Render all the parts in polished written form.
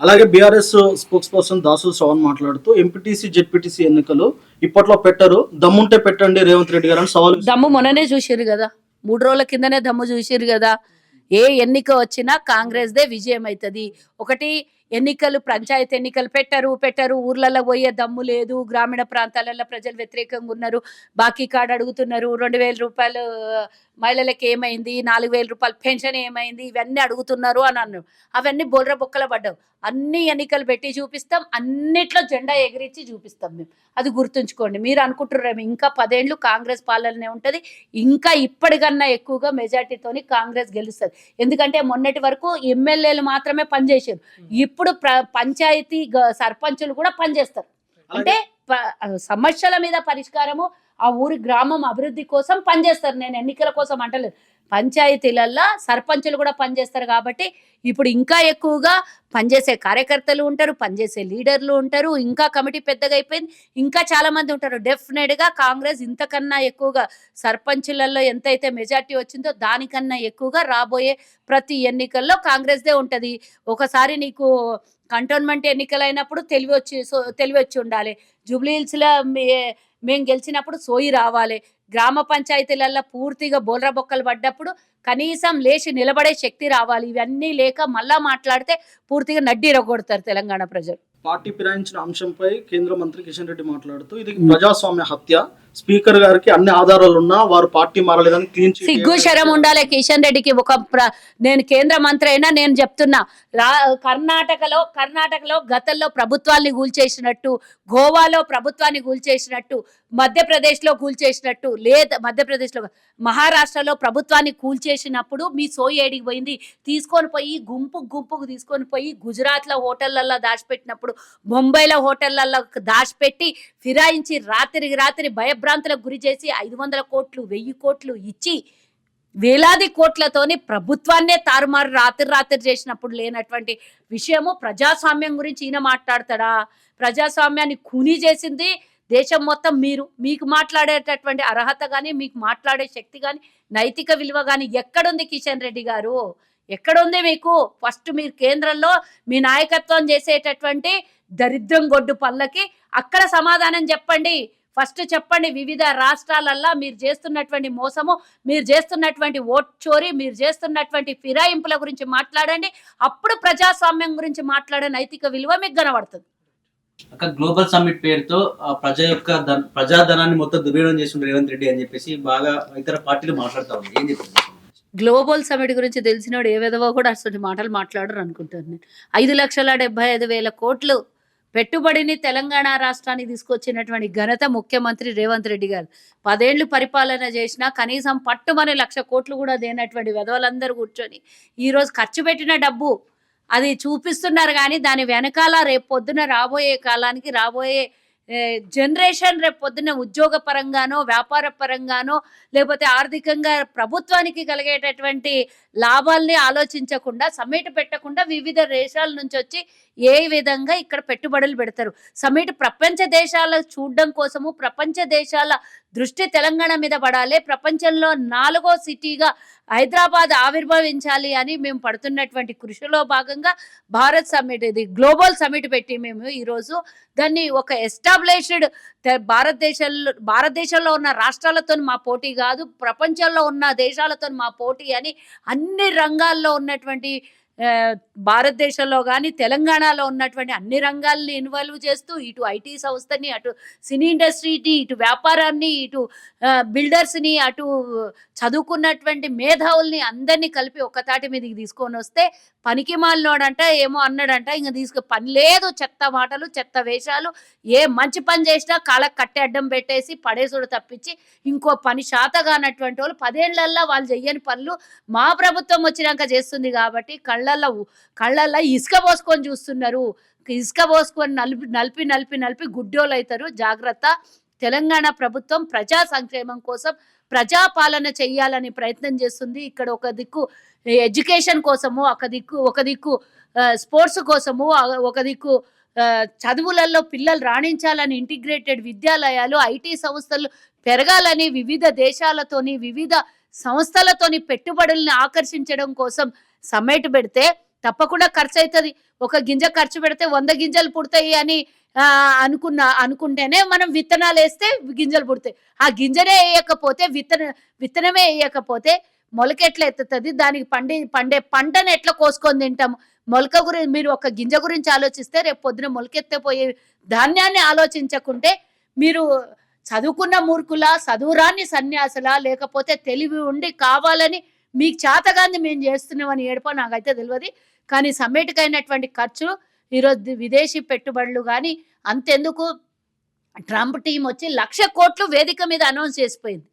అలాగే BRS spokes person Dasu Shravan మాట్లాడుతూ MPTC ZPTC ఎన్నికలు ఇప్పట్లో పెట్టరు, దమ్ముంటే పెట్టండి రేవంత్ రెడ్డి గారు అని సవాల్. దమ్ము మొన్ననే చూసిరు కదా, 3 రోజుల కిందనే దమ్ము చూసిరు కదా. ఏ ఎన్నిక వచ్చినా కాంగ్రెస్ దే విజయం అవుతుంది. ఒకటి ఎన్నికలు, పంచాయతీ ఎన్నికలు పెట్టరు, ఊర్లలో పోయే దమ్ము లేదు. గ్రామీణ ప్రాంతాలలో ప్రజలు వ్యతిరేకంగా ఉన్నారు, బాకీ కార్డు అడుగుతున్నారు, 2000 రూపాయలు మహిళలకు ఏమైంది, 4000 రూపాయలు పెన్షన్ ఏమైంది, ఇవన్నీ అడుగుతున్నారు అని అన్నారు. అవన్నీ బొర్ర బొక్కల పడ్డావు. అన్ని ఎన్నికలు పెట్టి చూపిస్తాం, అన్నిట్లో జెండా ఎగిరించి చూపిస్తాం మేము. అది గుర్తుంచుకోండి. మీరు అనుకుంటున్నారేమో ఇంకా 10 ఏళ్ళు కాంగ్రెస్ పాలనే ఉంటుంది, ఇంకా ఇప్పటికన్నా ఎక్కువగా మెజార్టీతోని కాంగ్రెస్ గెలుస్తుంది. ఎందుకంటే మొన్నటి వరకు ఎమ్మెల్యేలు మాత్రమే పనిచేశారు, ఇప్పుడు పంచాయతీ సర్పంచులు కూడా పనిచేస్తారు. అంటే సమస్యల మీద పరిష్కారము, ఆ ఊరి గ్రామం అభివృద్ధి కోసం పనిచేస్తారు. నేను ఎన్నికల కోసం అంటలేదు, పంచాయతీలల్లో సర్పంచులు కూడా పనిచేస్తారు. కాబట్టి ఇప్పుడు ఇంకా ఎక్కువగా పనిచేసే కార్యకర్తలు ఉంటారు, పనిచేసే లీడర్లు ఉంటారు, ఇంకా కమిటీ పెద్దగా అయిపోయింది, ఇంకా చాలా మంది ఉంటారు. డెఫినెట్గా కాంగ్రెస్ ఇంతకన్నా ఎక్కువగా సర్పంచులలో ఎంతైతే మెజార్టీ వచ్చిందో దానికన్నా ఎక్కువగా రాబోయే ప్రతి ఎన్నికల్లో కాంగ్రెస్దే ఉంటుంది. ఒకసారి నీకు కంటోన్మెంట్ ఎన్నికలైనప్పుడు తెలివి వచ్చి ఉండాలి. జూబ్లీహిల్స్లో మేము గెలిచినప్పుడు సోయి రావాలి. గ్రామ పంచాయతీలలో పూర్తిగా బోల్ర బొక్కలు పడ్డప్పుడు కనీసం లేచి నిలబడే శక్తి రావాలి. ఇవన్నీ లేక మళ్ళా మాట్లాడితే పూర్తిగా నడ్డి రగొడతారు తెలంగాణ ప్రజలు. పార్టీ ఫిరాయించిన అంశంపై కేంద్ర మంత్రి కిషన్ రెడ్డి మాట్లాడుతూ ఇది ప్రజాస్వామ్య హత్య, స్పీకర్ గారికి అన్ని ఆధారాలు ఉన్నా వారు పార్టీ మారలేదని క్లీన్ చిట్. సిగ్గు శరం ఉండాలి కిషన్ రెడ్డికి. నేను కేంద్ర మంత్రి అయినా నేను చెప్తున్నా, కర్ణాటకలో గతంలో ప్రభుత్వాన్ని కూల్చేసినట్టు, గోవాలో ప్రభుత్వాన్ని కూల్చేసినట్టు, మధ్యప్రదేశ్లో కూల్చేసినట్టు, మధ్యప్రదేశ్లో మహారాష్ట్రలో ప్రభుత్వాన్ని కూల్చేసినప్పుడు మీ సోయి ఏడికి పోయింది? తీసుకొని పోయి గుంపుకు తీసుకొని పోయి గుజరాత్లో హోటళ్లలో దాచిపెట్టినప్పుడు, ముంబైలో హోటళ్లలో దాచిపెట్టి ఫిరాయించి రాత్రి భయభ్రాంతులకు గురి చేసి 500 కోట్లు 1000 కోట్లు ఇచ్చి వేలాది కోట్లతోని ప్రభుత్వాన్నే తారుమారు రాత్రి చేసినప్పుడు లేనటువంటి విషయము ప్రజాస్వామ్యం గురించి ఈయన మాట్లాడతాడా? ప్రజాస్వామ్యాన్ని ఖూనీ చేసింది దేశం మొత్తం. మీకు మాట్లాడేటటువంటి అర్హత కానీ, మీకు మాట్లాడే శక్తి కానీ, నైతిక విలువ కానీ ఎక్కడుంది కిషన్ రెడ్డి గారు? ఎక్కడుంది మీకు? ఫస్ట్ మీరు కేంద్రంలో మీ నాయకత్వం చేసేటటువంటి దరిద్రం గొడ్డు పళ్ళకి అక్కడ సమాధానం చెప్పండి. ఫస్ట్ చెప్పండి, వివిధ రాష్ట్రాలల్లో మీరు చేస్తున్నటువంటి మోసము, మీరు చేస్తున్నటువంటి ఓట్ చోరీ, మీరు చేస్తున్నటువంటి ఫిరాయింపుల గురించి మాట్లాడండి. అప్పుడు ప్రజాస్వామ్యం గురించి మాట్లాడే నైతిక విలువ మీకు కనబడుతుంది. గ్లోబల్ సమ్మిట్ పేరుతో ప్రజాధనాన్ని మొత్తం దుర్వినియోగం చేస్తున్న రేవంత్ రెడ్డి అని చెప్పేసి బాగా ఇతర పార్టీలు మాట్లాడుతూ ఉంది. ఏం చెప్తున్నారు? గ్లోబల్ సమిట్ గురించి తెలిసినోడు ఏ విధవో కూడా అసలు మాటలు మాట్లాడరు అనుకుంటాను నేను. 5,75,000 కోట్లు పెట్టుబడిని తెలంగాణ రాష్ట్రానికి తీసుకొచ్చినటువంటి ఘనత ముఖ్యమంత్రి రేవంత్ రెడ్డి గారు. 10 ఏళ్ళు పరిపాలన చేసినా కనీసం పట్టుమని 1,00,000 కోట్లు కూడా దేనటువంటి విధవలందరూ కూర్చొని ఈరోజు ఖర్చు పెట్టిన డబ్బు అది చూపిస్తున్నారు. కానీ దాని వెనకాల రేపు పొద్దున రాబోయే కాలానికి రాబోయే జనరేషన్ రేపు పొద్దున్న ఉద్యోగ పరంగానో, వ్యాపార పరంగానో, లేకపోతే ఆర్థికంగా ప్రభుత్వానికి కలిగేటటువంటి లాభాల్ని ఆలోచించకుండా, సమ్మిట్ పెట్టకుండా వివిధ దేశాల నుంచి వచ్చి ఏ విధంగా ఇక్కడ పెట్టుబడులు పెడతారు. సమ్మిట్ ప్రపంచ దేశాలు చూడడం కోసము, ప్రపంచ దేశాల దృష్టి తెలంగాణ మీద పడాలి, ప్రపంచంలో 4వ సిటీగా హైదరాబాద్ ఆవిర్భవించాలి అని మేము పడుతున్నటువంటి కృషిలో భాగంగా భారత్ సమ్మిట్, ఇది గ్లోబల్ సమ్మిట్ పెట్టి మేము ఈరోజు దాన్ని ఒక ఎస్టాబ్లిష్డ్ భారతదేశంలో ఉన్న రాష్ట్రాలతో మా పోటీ కాదు, ప్రపంచంలో ఉన్న దేశాలతో మా పోటీ అని అన్ని రంగాల్లో ఉన్నటువంటి భారతదేశంలో కానీ తెలంగాణలో ఉన్నటువంటి అన్ని రంగాల్ని ఇన్వాల్వ్ చేస్తూ, ఇటు ఐటీ సంస్థని, అటు సినీ ఇండస్ట్రీని, ఇటు వ్యాపారాన్ని, ఇటు బిల్డర్స్ని, అటు చదువుకున్నటువంటి మేధావుల్ని అందరినీ కలిపి ఒక్కతాటి మీదకి తీసుకొని వస్తే పనికి మాలినోడంట ఏమో అన్నాడంట, ఇంకా పని లేదు, చెత్త మాటలు, చెత్త వేషాలు, ఏ మంచి పని చేసినా కాళ్ళకు కట్టె అడ్డం పెట్టేసి పడేసుడు తప్పించి ఇంకో పని శాతగానటువంటి వాళ్ళు 10 ఏళ్లల్లో వాళ్ళు చెయ్యని పనులు మా ప్రభుత్వం వచ్చినాక చేస్తుంది. కాబట్టి కళ్ళల్లో ఇసుక పోసుకొని చూస్తున్నారు. ఇసుక పోసుకొని నలిపి గుడ్డోళ్ళు అవుతారు. జాగ్రత్త. తెలంగాణ ప్రభుత్వం ప్రజా సంక్షేమం కోసం ప్రజాపాలన చెయ్యాలని ప్రయత్నం చేస్తుంది. ఇక్కడ ఒక దిక్కు ఎడ్యుకేషన్ కోసము, ఒక దిక్కు స్పోర్ట్స్ కోసము, ఒక దిక్కు చదువులలో పిల్లలు రాణించాలని ఇంటిగ్రేటెడ్ విద్యాలయాలు, ఐటీ సంస్థలు పెరగాలని వివిధ దేశాలతోని, వివిధ సంస్థలతోని పెట్టుబడుల్ని ఆకర్షించడం కోసం సమ్మిట్ పెడితే తప్పకుండా ఖర్చు అవుతుంది. ఒక గింజ ఖర్చు పెడితే 100 గింజలు పుడతాయి అని అనుకుంటేనే మనం విత్తనాలు వేస్తే గింజలు పుడతాయి. ఆ గింజనే వేయకపోతే విత్తనమే వేయకపోతే మొలక ఎట్లా ఎత్తుతుంది? దానికి పండే పంటను ఎట్లా కోసుకొని తింటాము? మొలక గురించి మీరు ఒక గింజ గురించి ఆలోచిస్తే రేపు పొద్దున మొలకెత్తిపోయే ధాన్యాన్ని ఆలోచించకుంటే మీరు చదువుకున్న మూర్ఖుల, చదువురాని సన్యాసులా, లేకపోతే తెలివి ఉండి కావాలని మీకు చేతగాంది మేము చేస్తున్నామని ఏడుపో నాకైతే తెలియదు. కానీ సమ్మెటికైనటువంటి ఖర్చులు ఈరోజు విదేశీ పెట్టుబడులు కానీ అంతెందుకు ట్రంప్ టీం వచ్చి 1,00,000 కోట్లు వేదిక మీద అనౌన్స్ చేసిపోయింది.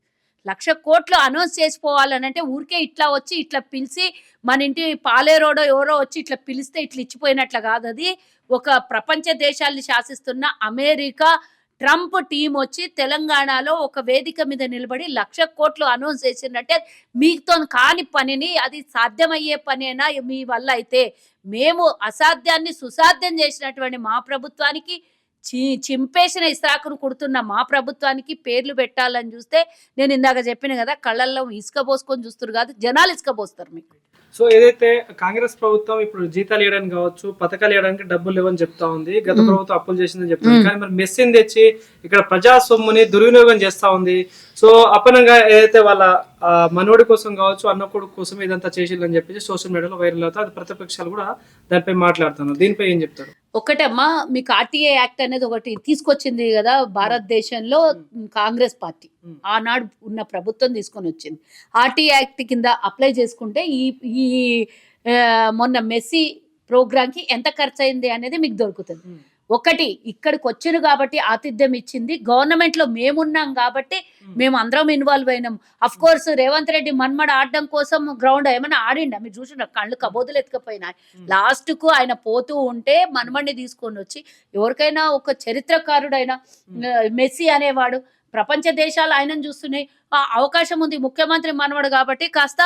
1,00,000 కోట్లు అనౌన్స్ చేసిపోవాలనంటే ఊరికే ఇట్లా వచ్చి ఇట్లా పిలిచి మన ఇంటి పాలేరోడో ఎవరో వచ్చి ఇట్లా పిలిస్తే ఇట్లా ఇచ్చిపోయినట్లు కాదు. అది ఒక ప్రపంచ దేశాల్ని శాసిస్తున్న అమెరికా ట్రంప్ టీం వచ్చి తెలంగాణలో ఒక వేదిక మీద నిలబడి 1,00,000 కోట్లు అనౌన్స్ చేసిందంటే మీతో కాని పనిని అది సాధ్యమయ్యే పనేనా మీ వల్ల? అయితే మేము అసాధ్యాన్ని సుసాధ్యం చేసినటువంటి మా ప్రభుత్వానికి, చింపేసిన ఇస్రాకును కుడుతున్న మా ప్రభుత్వానికి పేర్లు పెట్టాలని చూస్తే నేను ఇందాక చెప్పిన కదా, కళ్ళల్లో ఇసుక పోసుకొని చూస్తారు కాదు, జనాలు ఇసుక పోస్తారు మీకు. సో ఏదైతే కాంగ్రెస్ ప్రభుత్వం ఇప్పుడు జీతాలు ఇవ్వడానికి కావచ్చు, పథకాలు ఇవ్వడానికి డబ్బులు లేవని చెప్తా ఉంది, గత ప్రభుత్వం అప్పులు చేసిందని చెప్తుంది. కానీ మరి మెస్సిని తెచ్చి ఇక్కడ ప్రజా సొమ్ముని దుర్వినియోగం చేస్తా ఉంది. సో అపనంగా ఏదైతే వాళ్ళ మనవడి కోసం కావచ్చు, అన్న కొడుకు కోసం ఇదంతా చేసిందని చెప్పేసి సోషల్ మీడియాలో వైరల్ అవుతా, అది ప్రతిపక్షాలు కూడా దానిపై మాట్లాడుతున్నారు. దీనిపై ఏం చెప్తారు? ఒకటమ్మా, మీకు ఆర్టీఏ యాక్ట్ అనేది ఒకటి తీసుకొచ్చింది కదా భారతదేశంలో కాంగ్రెస్ పార్టీ, ఆనాడు ఉన్న ప్రభుత్వం తీసుకొని వచ్చింది. ఆర్టీఏ యాక్ట్ కింద అప్లై చేసుకుంటే ఈ మొన్న మెస్సీ ప్రోగ్రామ్కి ఎంత ఖర్చు అయింది అనేది మీకు దొరుకుతుంది. ఒకటి, ఇక్కడికి వచ్చిన కాబట్టి ఆతిథ్యం ఇచ్చింది గవర్నమెంట్ లో మేమున్నాం కాబట్టి మేము అందరం ఇన్వాల్వ్ అయినాం. అఫ్ కోర్స్ రేవంత్ రెడ్డి మన్మడ ఆడడం కోసం గ్రౌండ్ ఏమైనా ఆడిండా? మీరు చూసిన కళ్ళు కబోదులు ఎత్తుకపోయినా లాస్ట్ కు ఆయన పోతూ ఉంటే మన్మడిని తీసుకొని వచ్చి, ఎవరికైనా ఒక చరిత్రకారుడైన మెస్సీ అనేవాడు ప్రపంచ దేశాలు ఆయనను చూస్తున్నాయి, అవకాశం ఉంది ముఖ్యమంత్రి మనవడు కాబట్టి కాస్త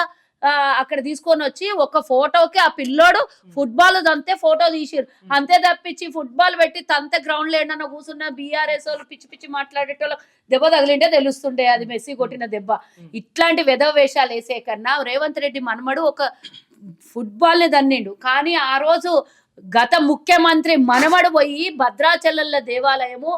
అక్కడ తీసుకొని వచ్చి ఒక ఫోటోకి ఆ పిల్లోడు ఫుట్బాల్ తంతే ఫోటో తీసిరు, అంతే తప్పించి ఫుట్బాల్ పెట్టి తంతే గ్రౌండ్ లో ఏంటన్నా కూర్చున్న బీఆర్ఎస్ వాళ్ళు పిచ్చి పిచ్చి మాట్లాడేటోళ్ళు దెబ్బ తగిలింటే తెలుస్తుండే అది మెస్సీ కొట్టిన దెబ్బ. ఇట్లాంటి వెధవ వేషాలు వేసే కన్నా రేవంత్ రెడ్డి మనమడు ఒక ఫుట్బాల్ ని దన్నిండు. కానీ ఆ రోజు గత ముఖ్యమంత్రి మనమడు పోయి భద్రాచలంలో దేవాలయము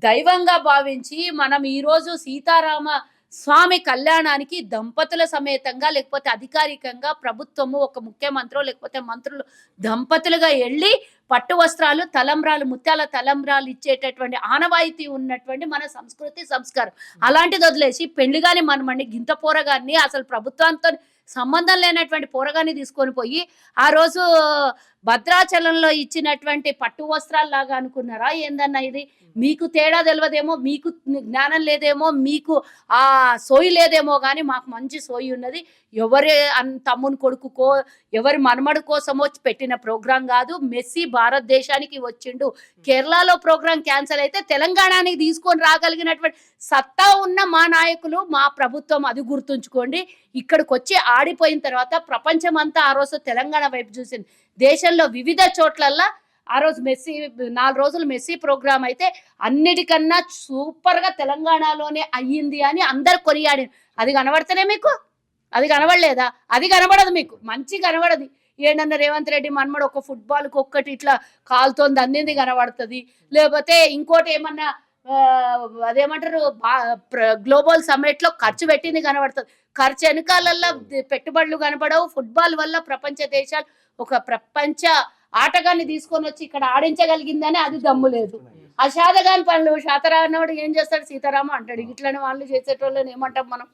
దైవంగా భావించి మనం ఈ రోజు సీతారామ స్వామి కళ్యాణానికి దంపతుల సమేతంగా లేకపోతే అధికారికంగా ప్రభుత్వము ఒక ముఖ్యమంత్రి లేకపోతే మంత్రులు దంపతులుగా వెళ్ళి పట్టు వస్త్రాలు, తలంబ్రాలు, ముత్యాల తలంబ్రాలు ఇచ్చేటటువంటి ఆనవాయితీ ఉన్నటువంటి మన సంస్కృతి సంస్కారం. అలాంటిది వదిలేసి పెళ్లిగాని మనమండి గింత పోరగాన్ని, అసలు ప్రభుత్వంతో సంబంధం లేనటువంటి పోరగాన్ని తీసుకొని పోయి ఆ రోజు భద్రాచలంలో ఇచ్చినటువంటి పట్టు వస్త్రాలు లాగా అనుకున్నారా ఏందన్నా? ఇది మీకు తేడా తెలియదేమో, మీకు జ్ఞానం లేదేమో, మీకు ఆ సోయి లేదేమో, కానీ మాకు మంచి సోయి ఉన్నది. ఎవరి తమ్ముని కొడుకుకో ఎవరి మనమడు కోసమో పెట్టిన ప్రోగ్రాం కాదు. మెస్సీ భారతదేశానికి వచ్చిండు. కేరళలో ప్రోగ్రాం క్యాన్సిల్ అయితే తెలంగాణకి తీసుకొని రాగలిగినటువంటి సత్తా ఉన్న మా నాయకులు, మా ప్రభుత్వం, అది గుర్తుంచుకోండి. ఇక్కడికి వచ్చి ఆడిపోయిన తర్వాత ప్రపంచం అంతా ఆ రోజు తెలంగాణ వైపు చూసింది. దేశంలో వివిధ చోట్లల్లా ఆ రోజు మెస్సీ 4 రోజులు మెస్సీ ప్రోగ్రాం అయితే అన్నిటికన్నా సూపర్ గా తెలంగాణలోనే అయ్యింది అని అందరు కొనియాడి. అది కనబడితేనే మీకు, అది కనబడలేదా? అది కనబడదు మీకు, మంచి కనబడదు. ఏంటన్నా రేవంత్ రెడ్డి మనమడు ఒక ఫుట్బాల్కి ఒక్కటి ఇట్లా కాలుతో అందింది కనబడుతుంది, లేకపోతే ఇంకోటి ఏమన్నా అదేమంటారు గ్లోబల్ సమ్మిట్ లో ఖర్చు పెట్టింది కనబడుతుంది. ఖర్చు వెనకాలల్లో పెట్టుబడులు కనబడవు. ఫుట్బాల్ వల్ల ప్రపంచ దేశాలు ఒక ప్రపంచ ఆటగాన్ని తీసుకొని వచ్చి ఇక్కడ ఆడించగలిగిందని అది దమ్ము లేదు. ఆ శాతగాని పనులు శాతరానోడు ఏం చేస్తాడు? సీతారామ అంటాడు. ఇట్లనే వాళ్ళు చేసేటోళ్ళని ఏమంటాం మనం?